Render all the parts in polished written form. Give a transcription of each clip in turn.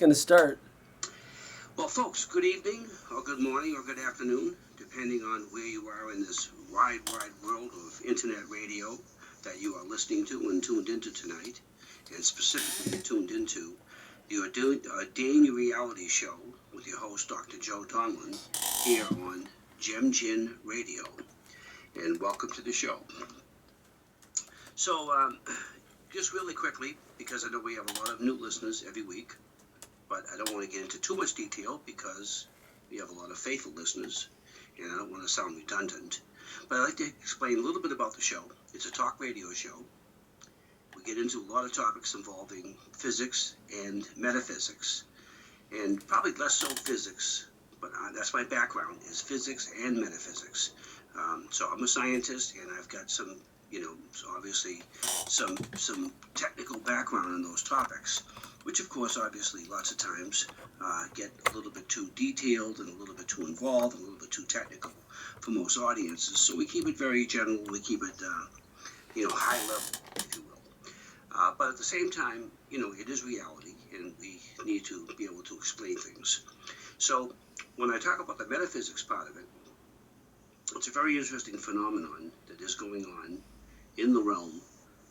going to start. Well, folks, good evening, or good morning, or good afternoon, depending on where you are in this wide, wide world of internet radio that you are listening to and tuned into tonight, and specifically tuned into your daily reality show with your host, Dr. Joe Donlin, here on Gem Jin Radio. And welcome to the show. So, just really quickly, because I know we have a lot of new listeners every week, but I don't want to get into too much detail because we have a lot of faithful listeners, and I don't want to sound redundant. But I'd like to explain a little bit about the show. It's a talk radio show. We get into a lot of topics involving physics and metaphysics, and probably less so physics, but that's my background, is physics and metaphysics. So I'm a scientist, and I've got some, obviously some technical background in those topics, which of course, obviously, lots of times get a little bit too detailed and a little bit too involved and a little bit too technical for most audiences. So we keep it very general. We keep it, high level, if you will. But at the same time, it is reality, and we need to be able to explain things. So when I talk about the metaphysics part of it, it's a very interesting phenomenon that is going on in the realm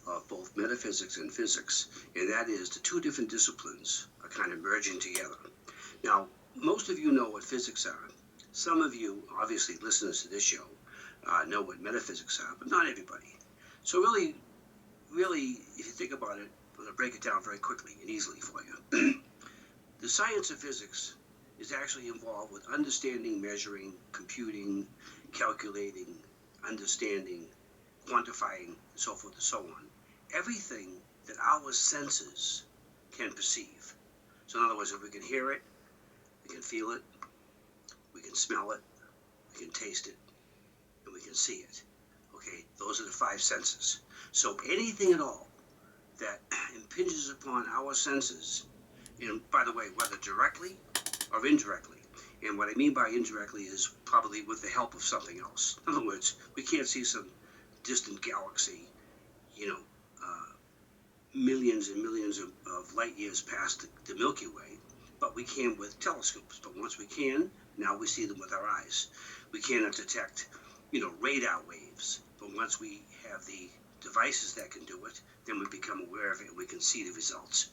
of both metaphysics and physics, and that is the two different disciplines are kind of merging together. Now, most of you know what physics are. Some of you, obviously listeners to this show, know what metaphysics are, but not everybody. So really, if you think about it, I'm going to break it down very quickly and easily for you. The science of physics is actually involved with understanding, measuring, computing, calculating, understanding, quantifying, and so forth and so on. Everything that our senses can perceive. So in other words, if we can hear it, we can feel it, we can smell it, we can taste it, and we can see it. Okay, those are the five senses. So anything at all that impinges upon our senses, and by the way, whether directly or indirectly, and what I mean by indirectly is probably with the help of something else. In other words, we can't see some distant galaxy, millions and millions of light years past the Milky Way, but we can with telescopes. But once we can, now we see them with our eyes. We cannot detect, radar waves, but once we have the devices that can do it, then we become aware of it and we can see the results.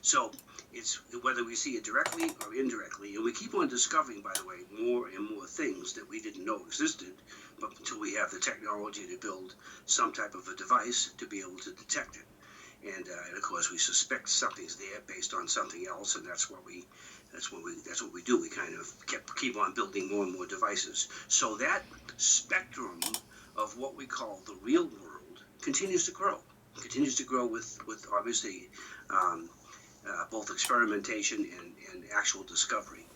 So it's whether we see it directly or indirectly, and we keep on discovering, by the way, more and more things that we didn't know existed, but until we have the technology to build some type of a device to be able to detect it. And of course, we suspect something's there based on something else, and that's what we do. We kind of kept keep on building more and more devices. So that spectrum of what we call the real world continues to grow. Continues to grow with obviously both experimentation and actual discovery.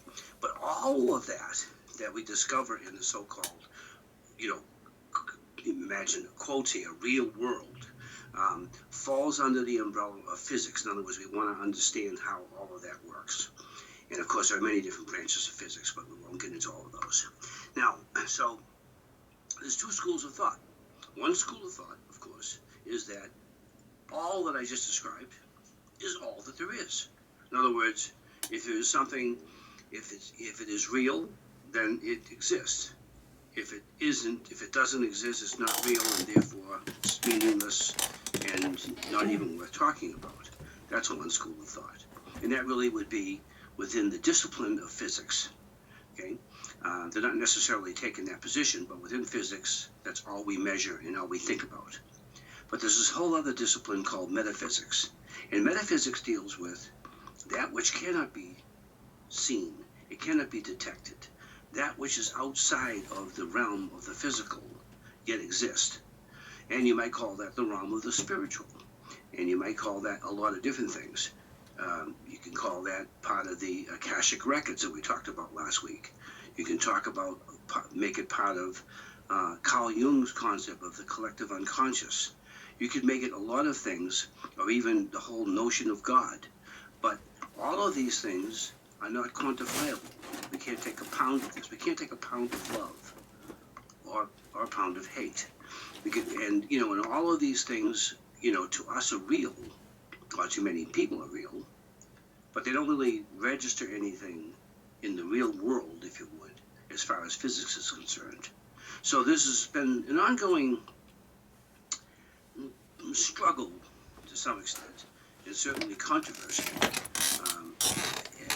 But all of that we discover in the so-called, imagine quotes here, real world, falls under the umbrella of physics. In other words, we want to understand how all of that works. And of course, there are many different branches of physics, but we won't get into all of those. Now, so there's two schools of thought. One school of thought, of course, is that all that I just described is all that there is. In other words, if there is something, if it is real, then it exists. If it isn't, if it doesn't exist, it's not real, and therefore it's meaningless and not even worth talking about. That's one school of thought. And that really would be within the discipline of physics. Okay? They're not necessarily taking that position, but within physics, that's all we measure and all we think about. But there's this whole other discipline called metaphysics. And metaphysics deals with that which cannot be seen. It cannot be detected. That which is outside of the realm of the physical, yet exists. And you might call that the realm of the spiritual. And you might call that a lot of different things. You can call that part of the Akashic records that we talked about last week. You can talk about, make it part of Carl Jung's concept of the collective unconscious. You could make it a lot of things, or even the whole notion of God. But all of these things are not quantifiable. We can't take a pound of this. We can't take a pound of love or a pound of hate. And all of these things, to us are real, or to many people are real, but they don't really register anything in the real world, if you would, as far as physics is concerned. So this has been an ongoing struggle to some extent, and certainly controversy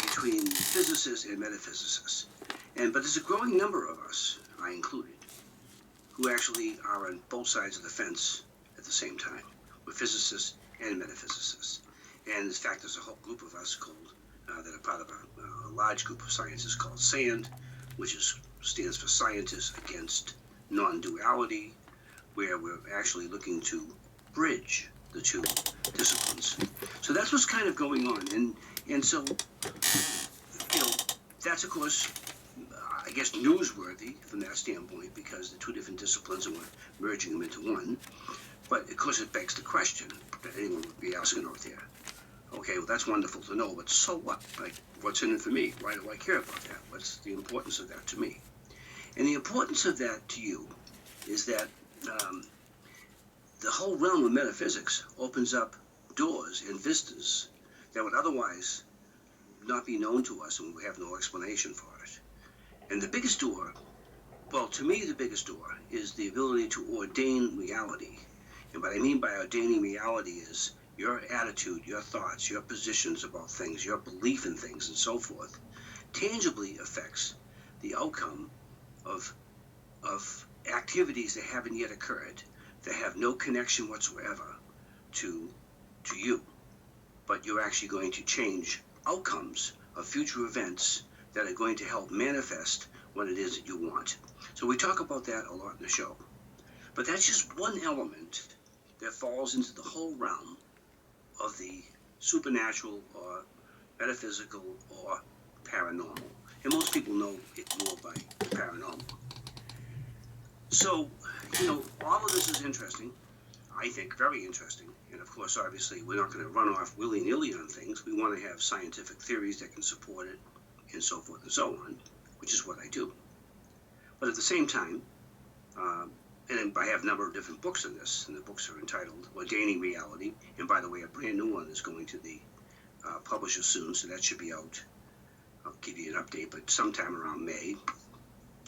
between physicists and metaphysicists. But there's a growing number of us, I included, who actually are on both sides of the fence at the same time. We're physicists and metaphysicists. And in fact, there's a whole group of us called, that are part of a large group of scientists called SAND, which stands for Scientists Against Non-Duality, where we're actually looking to bridge the two disciplines. So that's what's kind of going on. And so, that's of course, I guess, newsworthy from that standpoint, because the two different disciplines and we're merging them into one. But of course it begs the question that anyone would be asking out there. Okay, well that's wonderful to know, but so what? Like, what's in it for me? Why do I care about that? What's the importance of that to me? And the importance of that to you is that the whole realm of metaphysics opens up doors and vistas that would otherwise not be known to us, and we have no explanation for it. And the biggest door, well, to me the biggest door is the ability to ordain reality. And what I mean by ordaining reality is your attitude, your thoughts, your positions about things, your belief in things, and so forth, tangibly affects the outcome of activities that haven't yet occurred, that have no connection whatsoever to you. But you're actually going to change outcomes of future events that are going to help manifest what it is that you want. So we talk about that a lot in the show. But that's just one element that falls into the whole realm of the supernatural or metaphysical or paranormal. And most people know it more by paranormal. So, all of this is interesting. I think very interesting. And of course, obviously, we're not going to run off willy-nilly on things. We want to have scientific theories that can support it, and so forth and so on, which is what I do. But at the same time, and I have a number of different books on this, and the books are entitled Ordaining Reality. And by the way, a brand new one is going to the publisher soon, so that should be out. I'll give you an update, but sometime around May,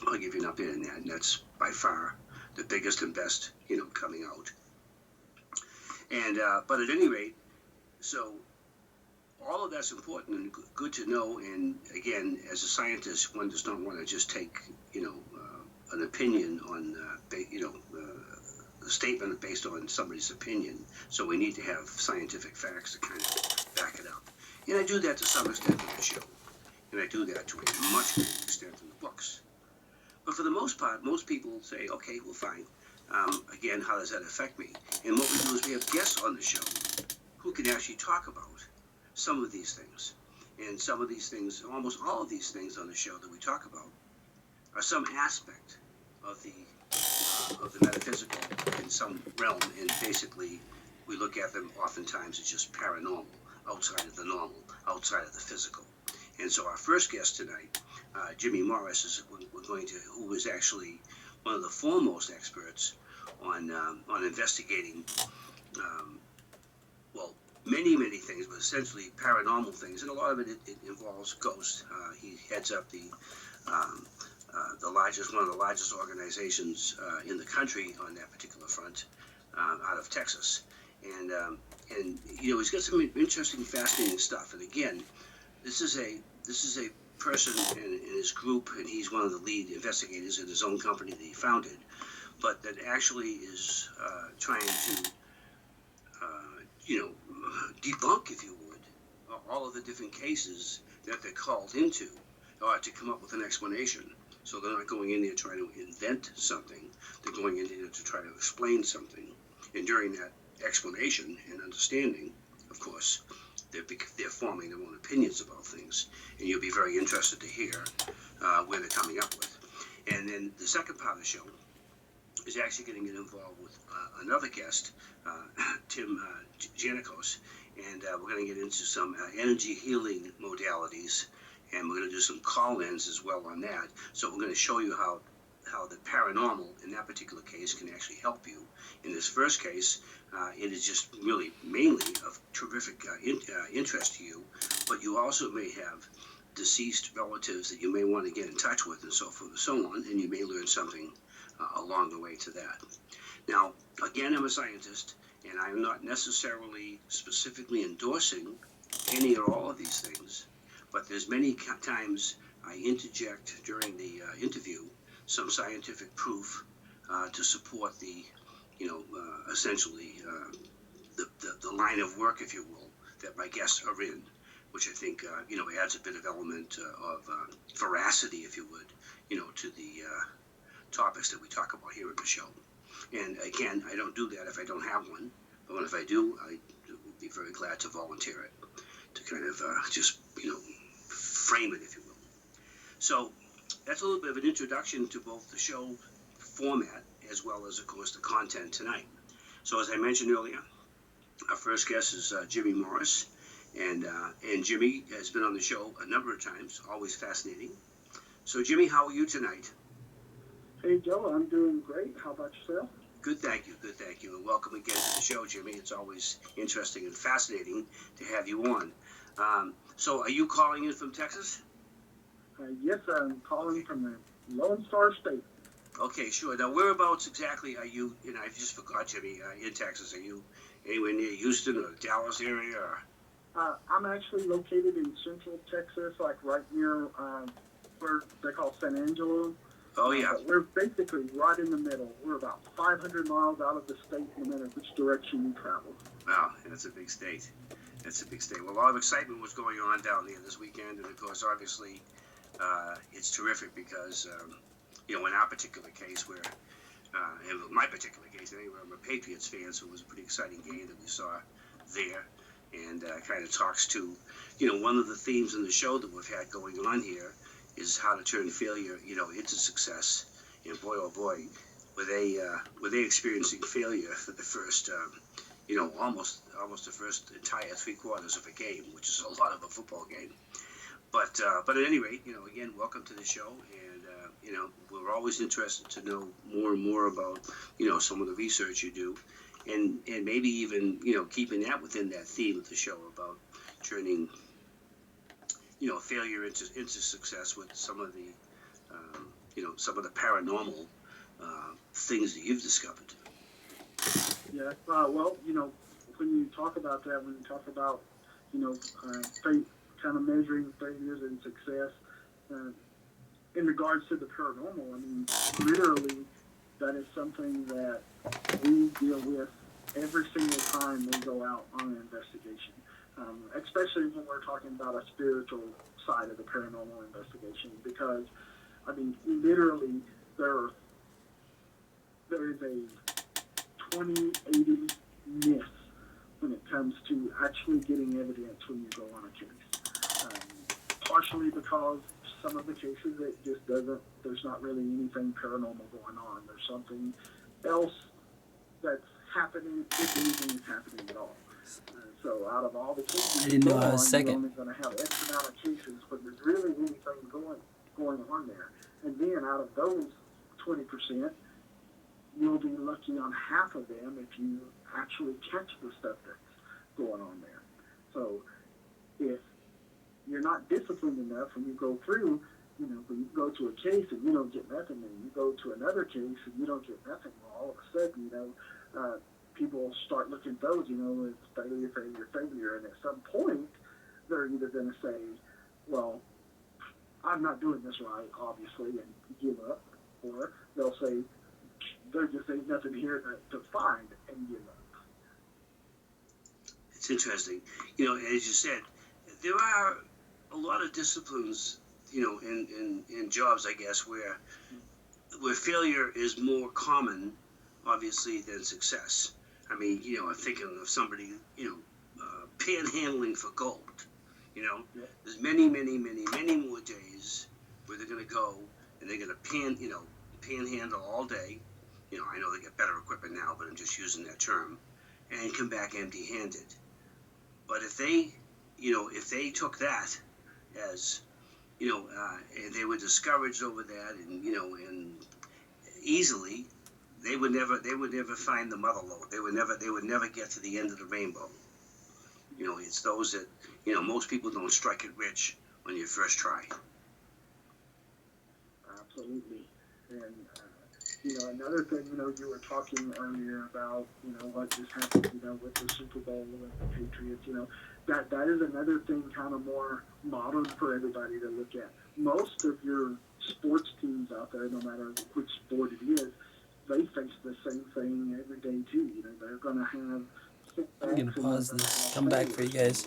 I'll give you an update on that, and that's by far the biggest and best, coming out. And but at any rate, so all of that's important and good to know. And again, as a scientist, one does not want to just take, an opinion on, a statement based on somebody's opinion. So we need to have scientific facts to kind of back it up. And I do that to some extent in the show. And I do that to a much greater extent in the But for the most part, most people say, okay, well, fine. Again, how does that affect me? And what we do is we have guests on the show who can actually talk about some of these things. And some of these things, almost all of these things on the show that we talk about, are some aspect of the metaphysical in some realm. And basically, we look at them oftentimes as just paranormal, outside of the normal, outside of the physical. And so our first guest tonight, Jimmy Morris, who is actually one of the foremost experts on investigating, well, many things, but essentially paranormal things, and a lot of it involves ghosts. He heads up one of the largest organizations in the country on that particular front, out of Texas, and he's got some interesting, fascinating stuff. And again, this is a person in his group, and he's one of the lead investigators in his own company that he founded, but that actually is trying to, debunk, if you would, all of the different cases that they're called into to come up with an explanation. So they're not going in there trying to invent something. They're going in there to try to explain something. And during that explanation and understanding, of course, they're forming their own opinions about things. And you'll be very interested to hear where they're coming up with. And then the second part of the show is actually going to get involved with another guest, Tim Janikos, and we're going to get into some energy healing modalities, and we're going to do some call-ins as well on that. So we're going to show you how the paranormal in that particular case can actually help you. In this first case, it is just really mainly of terrific interest to you, but you also may have deceased relatives that you may want to get in touch with, and so forth and so on, and you may learn something along the way to that. Now, again, I'm a scientist, and I'm not necessarily specifically endorsing any or all of these things, but there's many times I interject during the interview some scientific proof to support the, essentially the line of work, if you will, that my guests are in, which I think, adds a bit of element of veracity, if you would, to the topics that we talk about here at the show. And again, I don't do that if I don't have one, but if I do, I would be very glad to volunteer it, to kind of just, frame it, if you will. So that's a little bit of an introduction to both the show format as well as, of course, the content tonight. So as I mentioned earlier, our first guest is Jimmy Morris, and Jimmy has been on the show a number of times, always fascinating. So Jimmy, how are you tonight? Hey Joe, I'm doing great. How about yourself? Good, thank you, and welcome again to the show, Jimmy. It's always interesting and fascinating to have you on. So are you calling in from Texas? Yes, I'm calling from the Lone Star State. Okay, sure. Now, whereabouts exactly are you, I just forgot, Jimmy, in Texas? Are you anywhere near Houston or Dallas area? Or? I'm actually located in Central Texas, like right near where they call San Angelo. Oh, yeah. But we're basically right in the middle. We're about 500 miles out of the state no matter which direction you travel. Wow, that's a big state. Well, a lot of excitement was going on down there this weekend, and of course, obviously, it's terrific because, in our particular case, in my particular case, anyway, I'm a Patriots fan, so it was a pretty exciting game that we saw there, and kind of talks to, one of the themes in the show that we've had going on here is how to turn failure, into success. And boy, oh boy, were they experiencing failure for the first, almost the first entire 3 quarters of a game, which is a lot of a football game. But at any rate, again, welcome to the show, and we're always interested to know more and more about, some of the research you do, and maybe even, keeping that within that theme of the show about turning, failure into success with some of the, some of the paranormal things that you've discovered. Yeah, well, when you talk about that, when you talk about, kind of measuring failures and success, in regards to the paranormal, I mean, literally, that is something that we deal with every single time we go out on an investigation. Especially when we're talking about a spiritual side of the paranormal investigation, because I mean, literally, there is a 20/80 miss when it comes to actually getting evidence when you go on a case. Partially because some of the cases it just doesn't, there's not really anything paranormal going on. There's something else that's happening if anything is happening at all. So out of all the cases I didn't know I was you're second. only going to have X amount of cases, but there's really anything going on there. And then out of those 20%, you'll be lucky on half of them if you actually catch the stuff that's going on there. So if you're not disciplined enough when you go through, when you go to a case and you don't get nothing, and you go to another case and you don't get nothing, well, all of a sudden, people start looking at those, as failure, failure, failure, and at some point, they're either going to say, well, I'm not doing this right, obviously, and give up, or they'll say, there just ain't nothing here to find, and give up. It's interesting. As you said, there are a lot of disciplines, in jobs, I guess, where failure is more common, obviously, than success. I mean, I'm thinking of somebody, panhandling for gold. There's many, many, many, many more days where they're going to go and they're going to panhandle all day. I know they get better equipment now, but I'm just using that term, and come back empty-handed. But if they took that as, and they were discouraged over that, and easily, they would never find the mother lode. They would never get to the end of the rainbow. It's those that, most people don't strike it rich when you first try. Absolutely. And, another thing, you were talking earlier about, what just happened, with the Super Bowl and the Patriots, that is another thing kind of more modern for everybody to look at. Most of your sports teams out there, no matter which sport it is, they face the same thing every day too. They're going to have. I'm going to pause this. Come back for you guys.